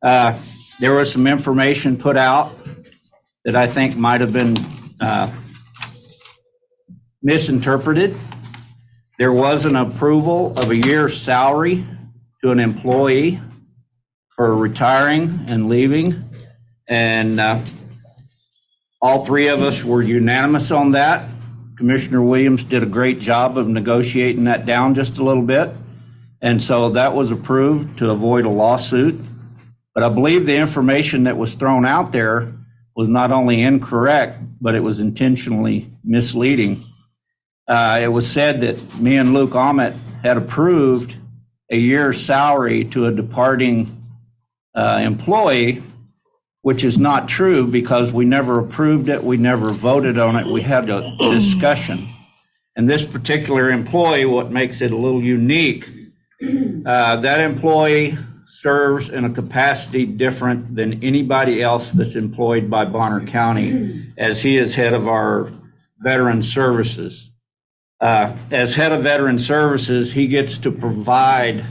There was some information put out that I think might have been misinterpreted. There was an approval of a year's salary to an employee for retiring and leaving, and all three of us were unanimous on that. Commissioner Williams did a great job of negotiating that down just a little bit, and so that was approved to avoid a lawsuit. But I believe the information that was thrown out there was not only incorrect, but it was intentionally misleading. It was said that me and Luke Ahmet had approved a year's salary to a departing employee, which is not true because we never approved it. We never voted on it. We had a discussion. And this particular employee, what makes it a little unique, that employee serves in a capacity different than anybody else that's employed by Bonner County, as he is head of our Veteran Services. As head of Veteran Services, he gets to provide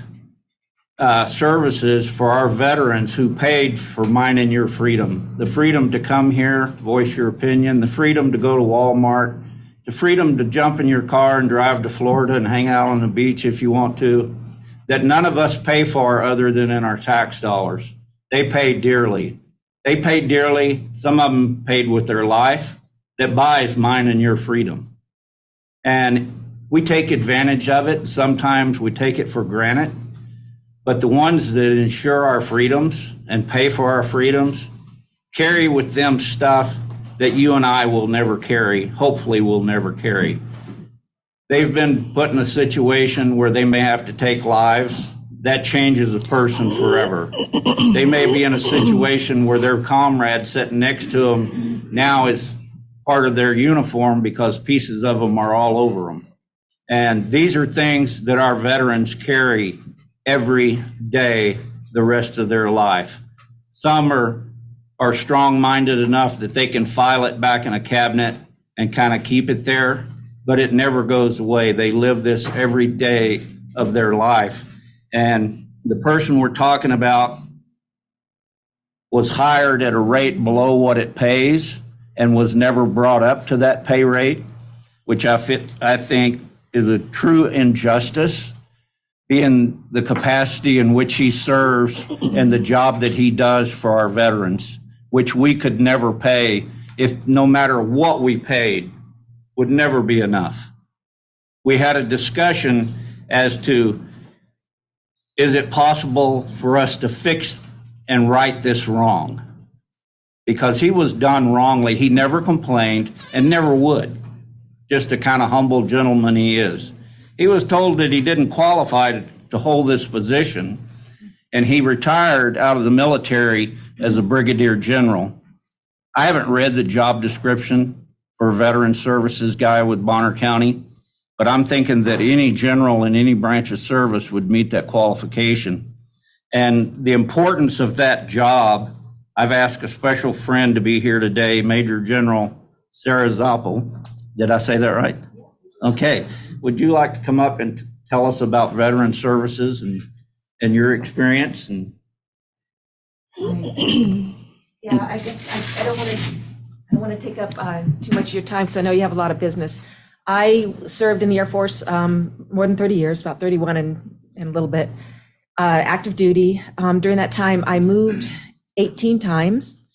services for our veterans who paid for mine and your freedom. The freedom to come here, voice your opinion, the freedom to go to Walmart, the freedom to jump in your car and drive to Florida and hang out on the beach if you want to, that none of us pay for other than in our tax dollars. They pay dearly. They pay dearly. Some of them paid with their life. That buys mine and your freedom. And we take advantage of it. Sometimes we take it for granted. But the ones that ensure our freedoms and pay for our freedoms carry with them stuff that you and I will never carry, hopefully will never carry. They've been put in a situation where they may have to take lives. That changes a person forever. They may be in a situation where their comrade sitting next to them now is part of their uniform because pieces of them are all over them. And these are things that our veterans carry every day the rest of their life. Some are strong-minded enough that they can file it back in a cabinet and kind of keep it there, but it never goes away. They live this every day of their life. And the person we're talking about was hired at a rate below what it pays and was never brought up to that pay rate, which I think is a true injustice, being the capacity in which he serves and the job that he does for our veterans, which we could never pay if no matter what we paid, would never be enough. We had a discussion as to, is it possible for us to fix and right this wrong? Because he was done wrongly. He never complained and never would. Just the kind of humble gentleman he is. He was told that he didn't qualify to hold this position, and he retired out of the military as a brigadier general. I haven't read the job description for a veteran services guy with Bonner County, but I'm thinking that any general in any branch of service would meet that qualification. And the importance of that job, I've asked a special friend to be here today, Major General Sarah Zoppel. Did I say that right? Okay. Would you like to come up and tell us about veteran services and your experience? And yeah, I guess I don't want to take up too much of your time because I know you have a lot of business. I served in the Air Force more than 30 years, about 31 and a little bit, active duty. During that time, I moved 18 times.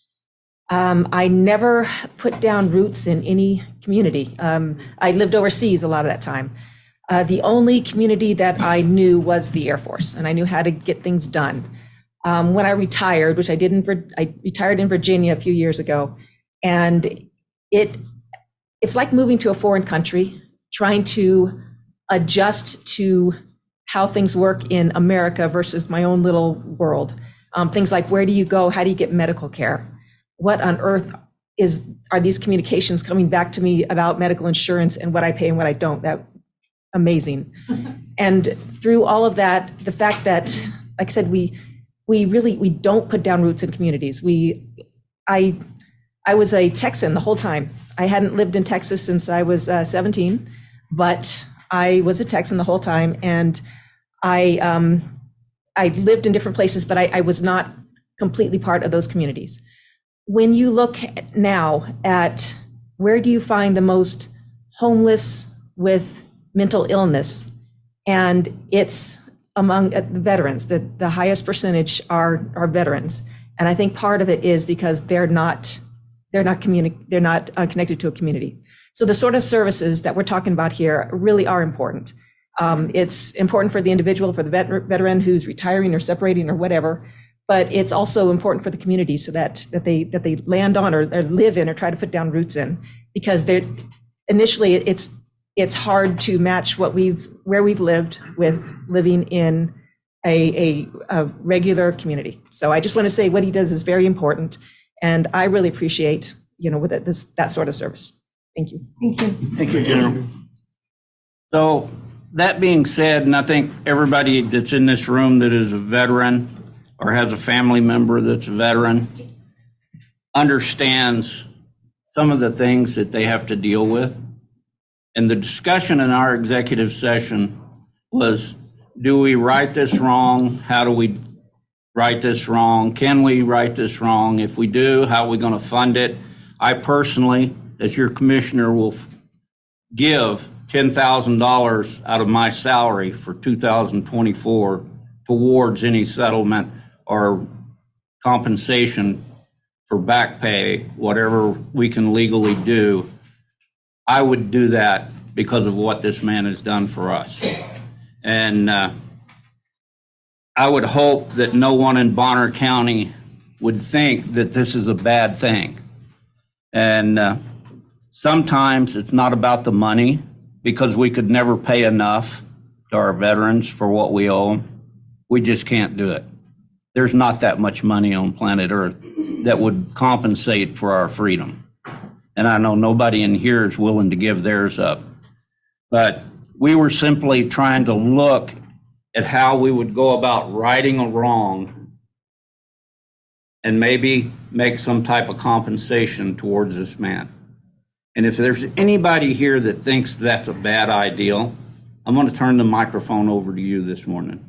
I never put down roots in any community. I lived overseas a lot of that time. The only community that I knew was the Air Force, and I knew how to get things done. When I retired, which I retired in Virginia a few years ago, and it's like moving to a foreign country, trying to adjust to how things work in America versus my own little world. Things like, where do you go? How do you get medical care? What on earth are these communications coming back to me about medical insurance and what I pay and what I don't? That amazing. And through all of that, the fact that, like I said, we don't put down roots in communities. I was a Texan the whole time. I hadn't lived in Texas since I was 17, but I was a Texan the whole time, and I lived in different places, but I was not completely part of those communities. When you look now at where do you find the most homeless with mental illness, and it's among the veterans, the highest percentage are veterans. And I think part of it is because they're not connected to a community. So the sort of services that we're talking about here really are important. It's important for the individual, for the veteran who's retiring or separating or whatever, but it's also important for the community so that they land on or live in or try to put down roots in, because initially it's hard to match where we've lived with living in a regular community. So I just want to say what he does is very important, and I really appreciate that sort of service. Thank you. Thank you. Thank you, General. So that being said, and I think everybody that's in this room that is a veteran or has a family member that's a veteran understands some of the things that they have to deal with. And the discussion in our executive session was, do we write this wrong? How do we write this wrong? Can we write this wrong? If we do, how are we going to fund it? I personally, as your commissioner, will give $10,000 out of my salary for 2024 towards any settlement or compensation for back pay, whatever we can legally do. I would do that because of what this man has done for us. And I would hope that no one in Bonner County would think that this is a bad thing. And sometimes it's not about the money, because we could never pay enough to our veterans for what we owe them. We just can't do it. There's not that much money on planet Earth that would compensate for our freedom. And I know nobody in here is willing to give theirs up. But we were simply trying to look at how we would go about righting a wrong and maybe make some type of compensation towards this man. And if there's anybody here that thinks that's a bad idea, I'm going to turn the microphone over to you this morning.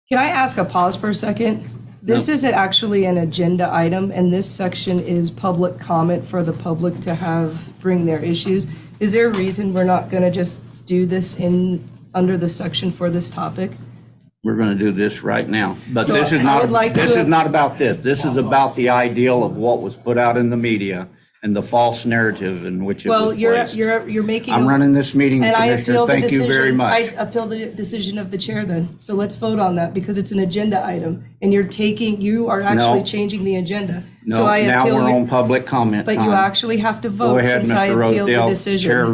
Can I ask a pause for a second? This isn't actually an agenda item, and this section is public comment for the public to bring their issues. Is there a reason we're not going to just do this under the section for this topic? We're going to do this right now. But So this is I not would like this to- is not about this. This is about the ideal of what was put out in the media and the false narrative in which it Well, was placed. you're making. I'm running this meeting, And I Commissioner. appeal the Thank you decision. very much. I appeal the decision of the chair then. So let's vote on that because it's an agenda item and you are actually No. changing the agenda. No, So I now appeal we're your- on public comment But time. you actually have to Go vote ahead, since I Mr. appealed the Rosedale. decision. Chair